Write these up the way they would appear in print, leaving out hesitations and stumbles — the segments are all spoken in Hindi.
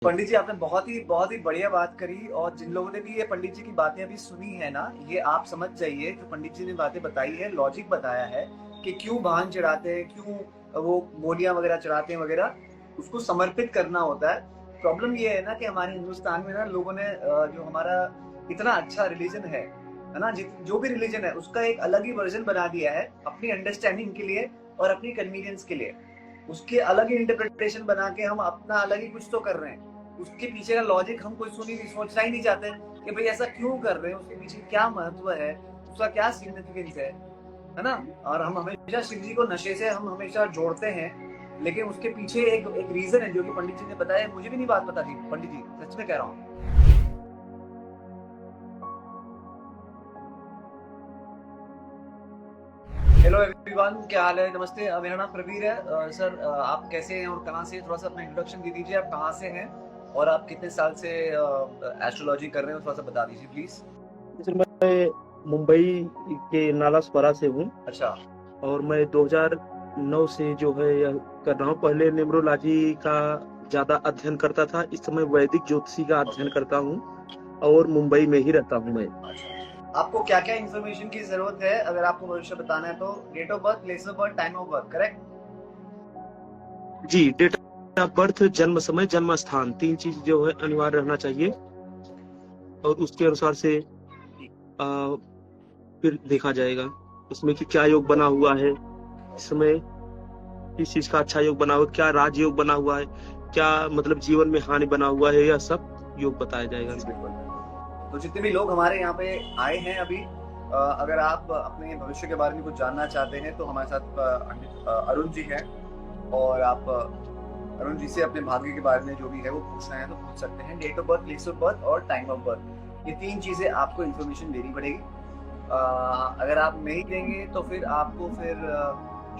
पंडित जी आपने बहुत ही बढ़िया बात करी, और जिन लोगों ने भी ये पंडित जी की बातें अभी सुनी है ना, ये आप समझ जाइए जो पंडित जी ने बातें बताई है, लॉजिक बताया है कि क्यों भांग चढ़ाते हैं, क्यों वो मोलियां वगैरह चढ़ाते हैं वगैरह, उसको समर्पित करना होता है। प्रॉब्लम ये है ना कि हमारे हिंदुस्तान में ना लोगों ने जो हमारा इतना अच्छा रिलीजन है ना, जो भी रिलीजन है उसका एक अलग ही वर्जन बना दिया है अपनी अंडरस्टैंडिंग के लिए और अपनी कन्वीनियंस के लिए। उसके अलग ही इंटरप्रिटेशन बना के हम अपना अलग ही कुछ तो कर रहे हैं। उसके पीछे का लॉजिक हम कोई सोचना ही नहीं चाहते कि भाई ऐसा क्यों कर रहे हैं, उसके पीछे क्या महत्व है, उसका क्या सिग्निफिकेंस है ना। और हम हमेशा शिव जी को नशे से हम हमेशा जोड़ते हैं, लेकिन उसके पीछे एक रीजन है जो कि पंडित जी ने बताया। मुझे भी नहीं बात पता थी पंडित जी, सच में कह रहा हूँ। हेलो एवरीवन, क्या हाल है? नमस्ते, मेरा नाम प्रवीर है। सर आप कैसे हैं और कहाँ से? थोड़ा सा अपना इंट्रोडक्शन दे दीजिए। आप कहाँ से हैं और आप कितने साल से एस्ट्रोलॉजी कर रहे हैं, थोड़ा सा बता दीजिए प्लीज। सर मैं मुंबई के नालासोपारा से हूँ। अच्छा। और मैं 2009 से जो है यह कर रहा हूँ। पहले न्यूमरोलॉजी का ज्यादा अध्ययन करता था, इस समय वैदिक ज्योतिषी का अध्ययन करता हूँ और मुंबई में ही रहता हूँ मैं। अच्छा, आपको क्या क्या इन्फॉर्मेशन की जरूरत है अगर आपको भविष्य बताना है तो? Date of birth, place of birth, time of birth, correct? जी, डेट ऑफ बर्थ, जन्म समय, जन्म स्थान, 3 चीज जो है अनिवार्य रहना चाहिए और उसके अनुसार से फिर देखा जाएगा इसमें कि क्या योग बना हुआ है इस समय, किस चीज का अच्छा योग बना हुआ है, क्या राजयोग बना हुआ है, क्या मतलब जीवन में हानि बना हुआ है, यह सब योग बताया जाएगा। तो जितने भी लोग हमारे यहाँ पे आए हैं अभी, अगर आप अपने भविष्य के बारे में कुछ जानना चाहते हैं तो हमारे साथ पंडित अरुण जी हैं, और आप अरुण जी से अपने भाग्य के बारे में जो भी है वो पूछना है तो पूछ सकते हैं। Date of birth, place of birth और टाइम ऑफ बर्थ, ये 3 चीजें आपको इन्फॉर्मेशन देनी पड़ेगी। अगर आप नहीं देंगे तो फिर आपको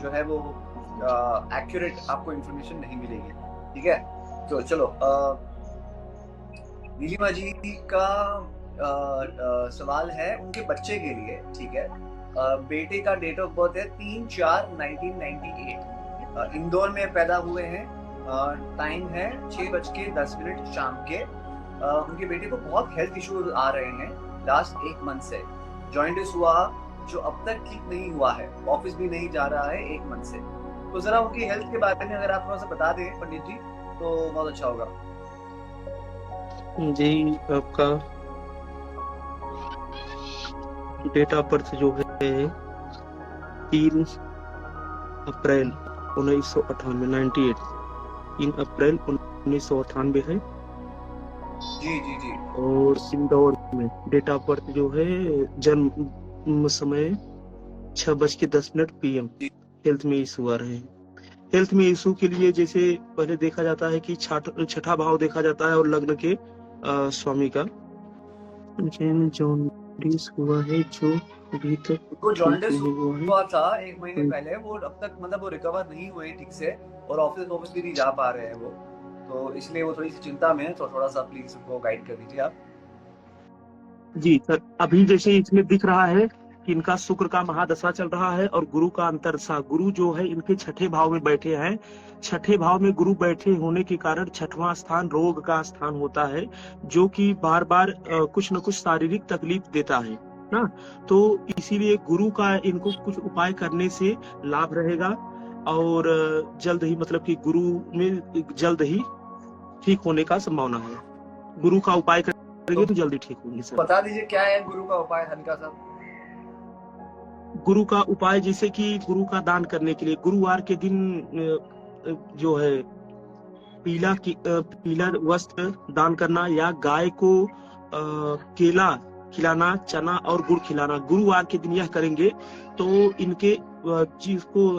जो है वो एक्यूरेट आपको इन्फॉर्मेशन नहीं मिलेगी। ठीक है, तो चलो नीलिमा जी का सवाल है उनके बच्चे के लिए। ठीक है, बेटे का डेट ऑफ बर्थ है 3/4/1998। इंदौर में पैदा हुए हैं। टाइम है 6:10 शाम के। उनके बेटे को बहुत हेल्थ इश्यूज आ रहे हैं लास्ट 1 मंथ से। जॉइंटिस हुआ जो अब तक ठीक नहीं हुआ है, ऑफिस भी नहीं जा रहा है 1 मंथ से। तो जरा उनकी हेल्थ के बारे में अगर आप थोड़ा सा बता दें पंडित जी तो बहुत अच्छा होगा। जी, आपका डेट ऑफ बर्थ जो है 3 अप्रैल 1998, 3 अप्रैल 1998 है। जी जी जी। और इंदौर में डेट ऑफ बर्थ जो है, जन्म समय 6:10 PM। हेल्थ में इशू आ रहे हैं। हेल्थ में इशू के लिए जैसे पहले देखा जाता है कि छठा भाव देखा जाता है और लग्न के स्वामी का जॉन्डिस हुआ है जो अभी तक वो ठीक जॉन्डिस नहीं हुआ है। हुआ था 1 महीने पहले, वो अब तक मतलब वो रिकवर नहीं हुए ठीक से, और ऑफिस भी नहीं जा पा रहे हैं वो, तो इसलिए वो थोड़ी सी चिंता में है। तो थोड़ा सा प्लीज उनको गाइड कर दीजिए आप। जी सर, अभी जैसे इसमें दिख रहा है कि इनका शुक्र का महादशा चल रहा है और गुरु का अंतरदशा। गुरु जो है इनके छठे भाव में बैठे हैं। छठे भाव में गुरु बैठे होने के कारण छठवां स्थान रोग का स्थान होता है, जो कि बार बार कुछ न कुछ शारीरिक तकलीफ देता है ना। तो इसीलिए गुरु का इनको कुछ उपाय करने से लाभ रहेगा और जल्द ही मतलब कि गुरु में जल्द ही ठीक होने का संभावना है। गुरु का उपाय करेंगे तो जल्दी ठीक होंगे सर। बता दीजिए क्या है गुरु का उपाय हल्का सा। गुरु का उपाय जैसे कि गुरु का दान करने के लिए गुरुवार के दिन जो है पीला वस्त्र दान करना, या गाय को केला खिलाना, चना और गुड़ खिलाना। गुरुवार के दिन यह करेंगे तो इनके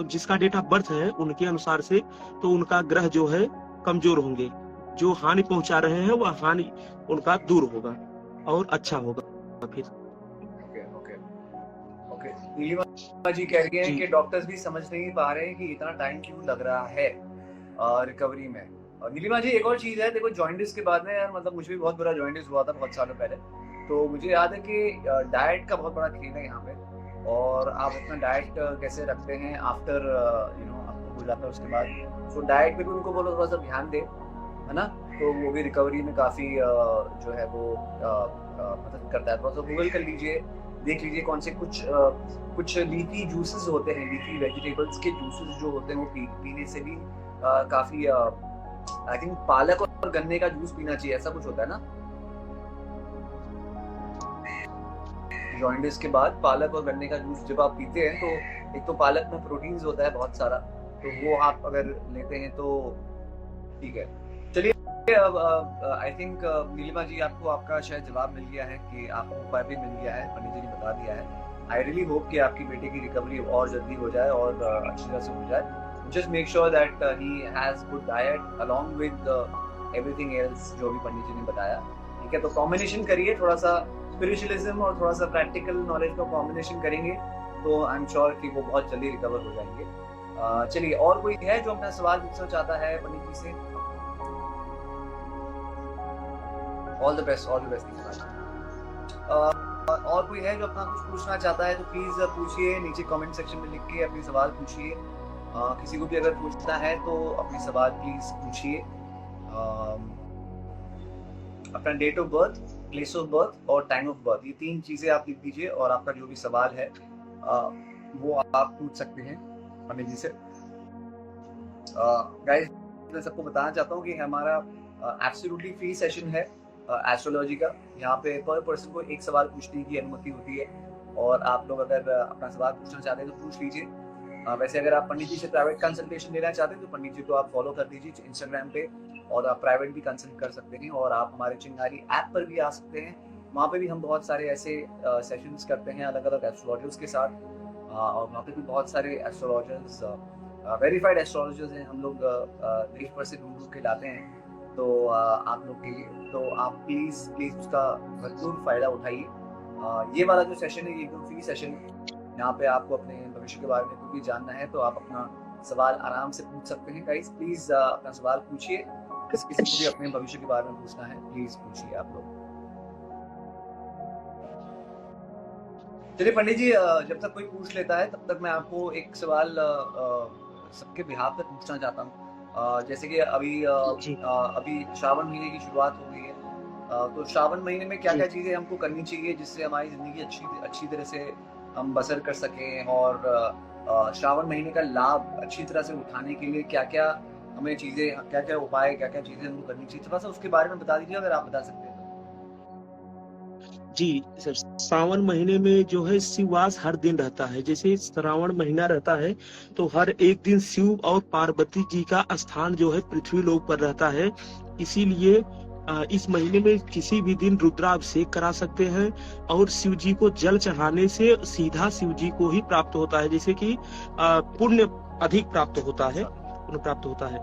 जिसका डेट ऑफ बर्थ है उनके अनुसार से तो उनका ग्रह जो है कमजोर होंगे, जो हानि पहुंचा रहे हैं वह हानि उनका दूर होगा और अच्छा होगा फिर। नीलिमा जी कह रही हैं कि डॉक्टर्स भी समझ नहीं पा रहे हैं कि इतना टाइम क्यों लग रहा है रिकवरी में। और नीलिमा जी एक और चीज है, देखो जॉइंटिस के बाद में यार, मतलब मुझे भी बहुत बुरा जॉइंटिस हुआ था बहुत सालों पहले। तो मुझे याद है कि डाइट का बहुत बड़ा खेल है यहाँ पे, और आप अपना डाइट कैसे रखते हैं आफ्टर आपको हो जाता है उसके बाद। तो डाइट पे भी उनको बोलो थोड़ा सा ध्यान दे, है है ना, तो वो भी रिकवरी में काफ़ी जो है वो मदद करता है। थोड़ा सा गूगल कर लीजिए, देख लीजिए कौन से कुछ लीफी जूसेस होते हैं, लीफी वेजिटेबल्स के जूसेस जो होते हैं वो पीने से भी काफ़ी आई थिंक पालक और गन्ने का जूस पीना चाहिए, ऐसा कुछ होता है ना। जॉइंटिस के बाद पालक और गन्ने का जूस जब आप पीते हैं तो एक तो पालक में प्रोटीन्स होता है बहुत सारा, तो वो आप अगर लेते हैं तो ठीक है। चलिए अब आई थिंक नीलिमा जी आपको आपका शायद जवाब मिल गया है कि आपको उपाय भी मिल गया है, पंडित जी ने बता दिया है। आई रियली होप कि आपकी बेटे की रिकवरी और जल्दी हो जाए और अच्छी तरह से हो जाए। Just make sure that he has good diet along with everything else जो भी पंडित जी ने बताया, ठीक है। तो कॉम्बिनेशन करिए, थोड़ा सा स्पिरिचुअलिज्म और थोड़ा सा प्रैक्टिकल नॉलेज का कॉम्बिनेशन करेंगे तो आई एम श्योर कि वो बहुत जल्दी रिकवर हो जाएंगे। चलिए, और कोई है जो अपना सवाल पूछना चाहता है पंडित जी से? All the best, all the best. और कोई है जो अपना कुछ पूछना चाहता है तो प्लीज पूछिए, नीचे कमेंट सेक्शन में लिख के अपने सवाल पूछिए। किसी को भी अगर पूछना है तो अपने सवाल प्लीज पूछिए। अपना date of birth, place of birth और टाइम ऑफ बर्थ, ये 3 चीजें आप लिख दीजिए और आपका जो भी सवाल है वो आप पूछ सकते हैं पंडित जी से। गाइस, मैं सबको बताना चाहता हूँ कि हमारा एब्सोल्युटली फ्री सेशन है एस्ट्रोलॉजी का। यहाँ पे पर पर्सन को एक सवाल पूछने की अनुमति होती है और आप लोग अगर अपना सवाल पूछना चाहते हैं तो पूछ लीजिए। वैसे अगर आप पंडित जी से प्राइवेट कंसल्टेशन लेना चाहते हैं तो पंडित जी को आप फॉलो कर दीजिए इंस्टाग्राम पे, और आप प्राइवेट भी कंसल्ट कर सकते हैं। और आप हमारे चिंगारी ऐप पर भी आ सकते हैं, वहाँ पे भी हम बहुत सारे ऐसे सेशंस करते हैं अलग अलग एस्ट्रोलॉजर्स के साथ, और वहाँ पे भी बहुत सारे एस्ट्रोलॉजर्स, वेरीफाइड एस्ट्रोलॉजर्स हैं हम लोग देश भर से ढूंढ के लाते हैं। तो आप लोग के लिए तो आप प्लीज उसका भरपूर फायदा उठाइए। ये वाला जो सेशन है ये एकदम फ्री सेशन है। यहाँ पे आपको अपने भविष्य के बारे में कुछ भी जानना है तो आप अपना सवाल आराम से पूछ सकते हैं। गाइस प्लीज अपना सवाल पूछिए, किसी को भी अपने भविष्य के बारे में पूछना है प्लीज पूछिए आप लोग। चलिए पंडित जी, जब तक कोई पूछ लेता है तब तक मैं आपको एक सवाल सबके बिहाफ पे पूछना चाहता हूँ। जैसे कि अभी श्रावण महीने की शुरुआत हो गई है, तो श्रावण महीने में क्या क्या चीजें हमको करनी चाहिए जिससे हमारी जिंदगी अच्छी तरह से हम बसर कर सकें, और श्रावण महीने का लाभ अच्छी तरह से उठाने के लिए क्या क्या हमें चीजें, क्या क्या उपाय, क्या क्या चीजें हमको करनी चाहिए, थोड़ा सा उसके बारे में बता दीजिए अगर आप बता सकते हैं। जी सर, सावन महीने में जो है शिववास हर दिन रहता है। जैसे श्रावण महीना रहता है तो हर एक दिन शिव और पार्वती जी का स्थान जो है पृथ्वी लोक पर रहता है। इसीलिए इस महीने में किसी भी दिन रुद्राभिषेक करा सकते हैं, और शिव जी को जल चढ़ाने से सीधा शिव जी को ही प्राप्त होता है, जैसे कि पुण्य अधिक प्राप्त होता है, पुण्य प्राप्त होता है।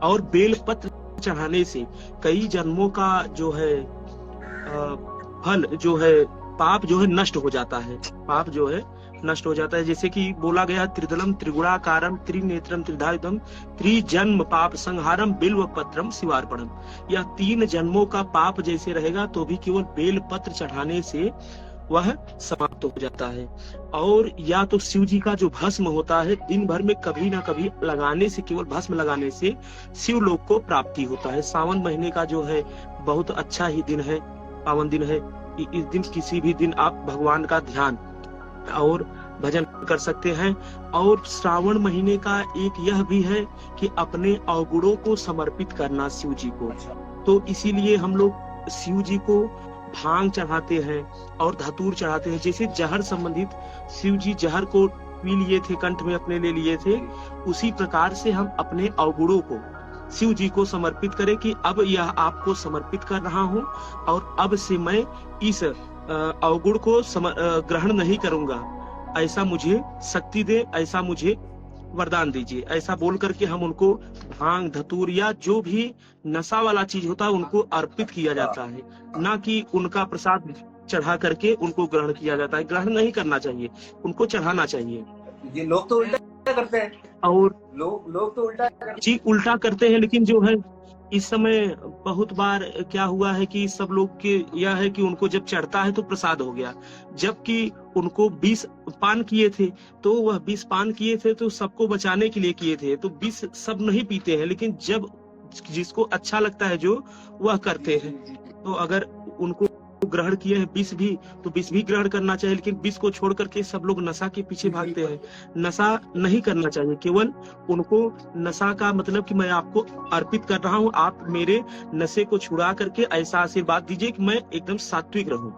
और बेल पत्र चढ़ाने से कई जन्मों का जो है फल जो है, पाप जो है नष्ट हो जाता है, पाप जो है नष्ट हो जाता है। जैसे कि बोला गया त्रिदलम त्रिगुणाकारम त्रिनेत्रम त्रिधारितम त्रिजन्म पाप संहारम बिल्व पत्रम शिवार्पणम। यह 3 जन्मों का पाप जैसे रहेगा तो भी केवल बेल पत्र चढ़ाने से वह समाप्त हो जाता है। और या तो शिव जी का जो भस्म होता है दिन भर में कभी ना कभी लगाने से, केवल भस्म लगाने से शिव लोक को प्राप्ति होता है। सावन महीने का जो है बहुत अच्छा ही दिन है, पावन दिन है। इस दिन किसी भी दिन आप भगवान का ध्यान और भजन कर सकते हैं। और श्रावण महीने का एक यह भी है कि अपने अवगुणों को समर्पित करना शिव जी को। तो इसीलिए हम लोग शिव जी को भांग चढ़ाते हैं और धतूर चढ़ाते हैं। जैसे जहर संबंधित शिव जी जहर को पी लिए थे, कंठ में अपने ले लिए थे, उसी प्रकार से हम अपने अवगुणों को शिव जी को समर्पित करें कि अब यह आपको समर्पित कर रहा हूं और अब से मैं इस अवगुण को ग्रहण नहीं करूंगा, ऐसा मुझे शक्ति दे, ऐसा मुझे वरदान दीजिए। ऐसा बोल करके हम उनको भांग धतूर या जो भी नशा वाला चीज होता है उनको अर्पित किया जाता है, ना कि उनका प्रसाद चढ़ा करके उनको ग्रहण किया जाता है। ग्रहण नहीं करना चाहिए, उनको चढ़ाना चाहिए। ये लोग तो उल्टा करते हैं, और लोग तो उल्टा करते हैं। जी उल्टा करते हैं, लेकिन जो है इस समय बहुत बार क्या हुआ है कि सब लोग के यह है कि उनको जब चढ़ता है तो प्रसाद हो गया, जबकि उनको 20 पान किए थे, तो वह 20 पान किए थे तो सबको बचाने के लिए किए थे, तो 20 सब नहीं पीते हैं। लेकिन जब जिसको अच्छा लगता है जो वह करते हैं। तो अगर उनको ग्रहण किए हैं विष भी, तो विष भी ग्रहण करना चाहिए, लेकिन विष को छोड़ करके सब लोग नशा के पीछे भागते हैं। नशा नहीं करना चाहिए, केवल उनको नशा का मतलब कि मैं आपको अर्पित कर रहा हूँ, आप मेरे नशे को छुड़ा करके ऐसा आशीर्वाद दीजिए कि मैं एकदम सात्विक रहूं,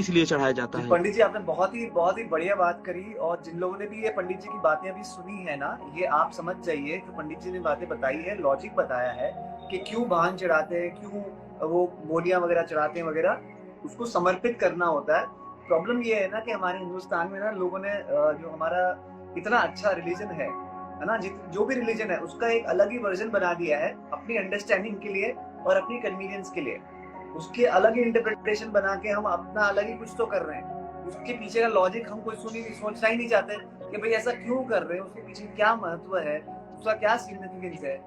इसलिए चढ़ाया जाता है। पंडित जी आपने बहुत ही बढ़िया बात करी, और जिन लोगों ने भी ये पंडित जी की बातें अभी सुनी है ना, ये आप समझ जाइए जो पंडित जी ने बातें बताई है, लॉजिक बताया है कि क्यों भांग चढ़ाते हैं, क्यों वो मोलियां वगैरह चढ़ाते हैं वगैरह, उसको समर्पित करना होता है। प्रॉब्लम ये है ना कि हमारे हिंदुस्तान में ना लोगों ने जो हमारा इतना अच्छा रिलीजन है ना, जो भी रिलीजन है उसका एक अलग ही वर्जन बना दिया है अपनी अंडरस्टैंडिंग के लिए और अपनी कन्वीनियंस के लिए। उसके अलग ही इंटरप्रिटेशन बना के हम अपना अलग ही कुछ तो कर रहे हैं। उसके पीछे का लॉजिक हम कोई सोचना ही नहीं चाहते कि भाई ऐसा क्यों कर रहे हैं, उसके पीछे क्या महत्व है, उसका क्या सिग्निफिकेंस है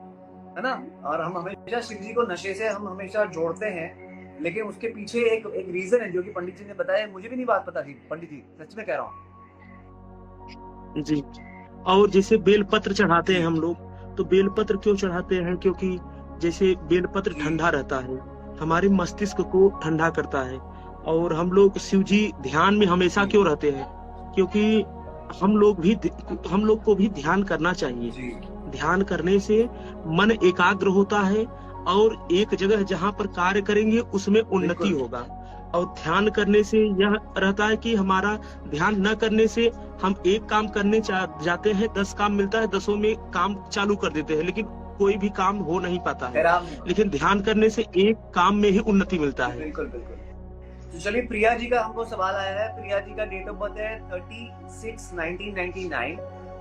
ना। और हम हमेशा शिव जी को नशे से हम हमेशा जोड़ते हैं, लेकिन उसके पीछे एक रीजन है जो कि पंडित जी ने बताया। मुझे भी नहीं बात पता थी पंडित जी, सच में कह रहा हूँ जी। और जैसे बेलपत्र चढ़ाते हैं हम लोग, तो बेलपत्र क्यों चढ़ाते हैं? क्योंकि जैसे बेलपत्र ठंडा रहता है, हमारे मस्तिष्क को ठंडा करता है। और हम लोग शिव जी ध्यान में हमेशा क्यों रहते हैं? क्योंकि हम लोग को भी ध्यान करना चाहिए। ध्यान करने से मन एकाग्र होता है, और एक जगह जहाँ पर कार्य करेंगे उसमें उन्नति होगा। और ध्यान करने से यह रहता है कि हमारा ध्यान न करने से हम एक काम करने जाते हैं, 10 काम मिलता है, 10 में काम चालू कर देते हैं, लेकिन कोई भी काम हो नहीं पाता है। लेकिन ध्यान करने से एक काम में ही उन्नति मिलता है। बिल्कुल बिल्कुल। तो चलिए, प्रिया जी का हमको सवाल आया है। प्रिया जी का डेट ऑफ बर्थ है 30/6/1999।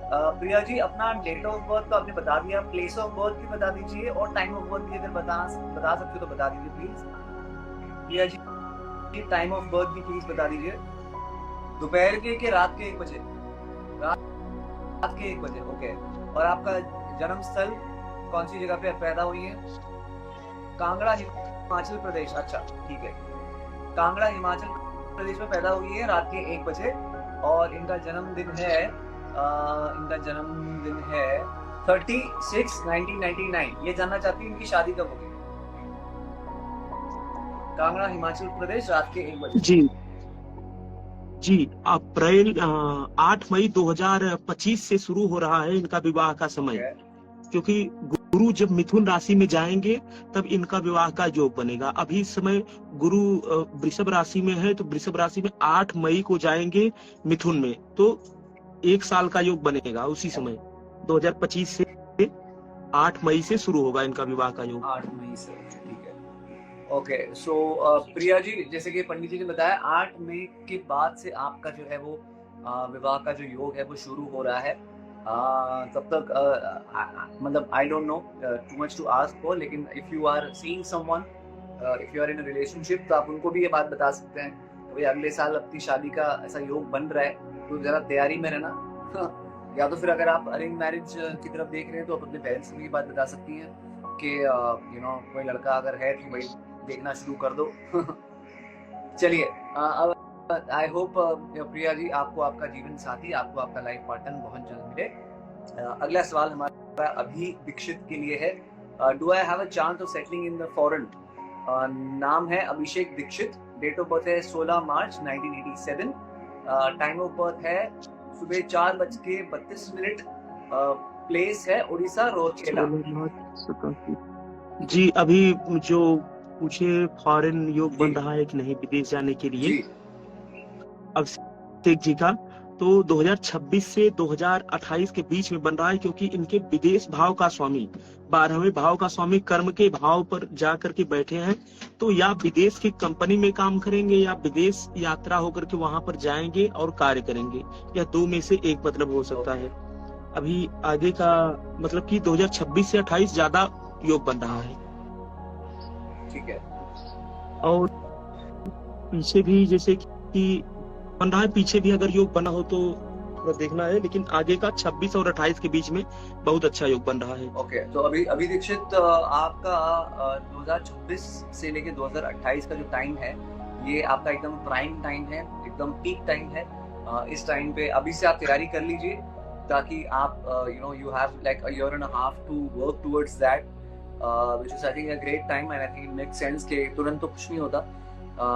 प्रिया जी अपना डेट ऑफ बर्थ तो आपने बता दिया, प्लेस ऑफ बर्थ भी बता दीजिए, और टाइम ऑफ बर्थ भी अगर बता सकते हो तो बता दीजिए please. Priya ji time of birth भी प्लीज बता दीजिए। दोपहर के रात के 1 बजे? रात के 1 बजे, ओके। और आपका जन्म स्थल कौन सी जगह पे पैदा हुई है? कांगड़ा, हिमाचल प्रदेश। अच्छा ठीक है, कांगड़ा हिमाचल प्रदेश में पैदा हुई है रात के 1 बजे। और इनका जन्मदिन है 30/6/1999। ये जानना चाहती हूँ इनकी शादी कब होगी? कांगड़ा हिमाचल प्रदेश, रात के 1 बजे। जी, अप्रैल 8 मई 2025 से शुरू हो रहा है इनका विवाह का समय। क्योंकि गुरु जब मिथुन राशि में जाएंगे तब इनका विवाह का योग बनेगा। अभी समय गुरु वृषभ राशि में है, तो वृषभ राशि में 8 मई को जाएंगे मिथुन में, तो 1 साल का योग बनेगा उसी समय। 2025 से 8 मई से शुरू होगा इनका विवाह का योग। 8 मई से, ठीक है, ओके। सो प्रिया जी, जैसे कि पंडित जी ने बताया, 8 मई के बाद से आपका जो है वो विवाह का जो योग है वो शुरू हो रहा है। तब तक मतलब I don't know too much to ask for, लेकिन if you are seeing someone, if you are in a relationship, तो आप उनको भी ये बात बता सकते हैं कि भाई अगले साल अपनी शादी का ऐसा योग बन रहा है, तो जरा तैयारी में रहना। या तो फिर अगर आप अरेंज मैरिज की तरफ देख रहे हैं तो आप अपने पेरेंट्स को ये बात बता सकती हैं कि यू नो कोई लड़का अगर है तो भाई देखना शुरू कर दो। चलिए, अब आई होप प्रिया जी आपको आपका जीवन साथी, आपको आपका लाइफ पार्टनर बहुत जल्द मिले। अगला सवाल हमारा अभी दीक्षित के लिए है। Do I have a chance of settling in the foreign? नाम है अभिषेक दीक्षित, डेट ऑफ बर्थ है 16 मार्च 1987, टाइम ऑफ बर्थ है सुबह 4:32, प्लेस है उड़ीसा, रोरकेला। जी, अभी जो पूछे फॉरेन योग बन रहा है कि नहीं विदेश जाने के लिए अभिषेक जी का, तो 2026 से 2028 के बीच में बन रहा है, क्योंकि इनके विदेश भाव का स्वामी, 12वें भाव का स्वामी कर्म के भाव पर जा करके बैठे हैं। तो या विदेश की कंपनी में काम करेंगे या विदेश यात्रा होकर के वहां पर जाएंगे और कार्य करेंगे, या 2 में से एक मतलब हो सकता है। अभी आगे का मतलब कि 2026 से 28 ज्यादा योग बन रहा है। ठीक है, और पीछे भी जैसे कि बन रहा है, पीछे भी अगर योग बना हो तो देखना है, लेकिन आगे का 26 और 28 के बीच में बहुत अच्छा योग बन रहा है। ओके, तो अभी दीक्षित आपका 2026 से लेके 2028 का जो टाइम है, ये आपका एकदम प्राइम टाइम है, एकदम पीक टाइम है। इस टाइम पे अभी से आप तैयारी कर लीजिए, ताकि आप you have like a year and a half to work towards that. Which is I think a great time and I think make sense के तुरंत तो कुछ नहीं होता,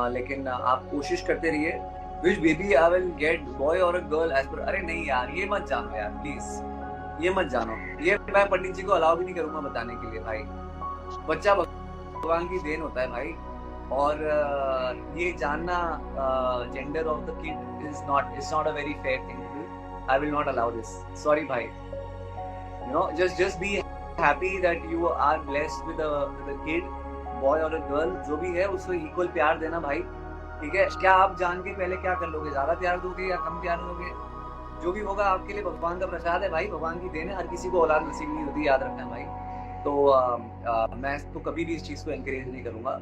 लेकिन आप कोशिश करते रहिए। Which baby I will get boy और अ गर्ल एज पर, अरे नहीं यार ये मत जानो यार प्लीज, ये मत जानो, ये मैं पंडित जी को अलाउ भी नहीं करूंगा बताने के लिए भाई। बच्चा भगवान की देन होता है भाई, और ये जानना gender of the kid is not a very fair thing. I will not allow this, sorry भाई। You know, just be happy that you are blessed with a kid, boy और अ गर्ल, जो भी है उसको इक्वल प्यार देना भाई, ठीक है। क्या आप जान के पहले क्या कर लोगे, ज्यादा प्यार दोगे या कम प्यार दोगे, जो भी होगा आपके लिए भगवान का प्रसाद है भाई, भगवान की देन है, हर किसी को औलाद नसीब नहीं होती, याद रखना भाई। तो मैं तो कभी भी इस चीज को एनकरेज नहीं करूंगा।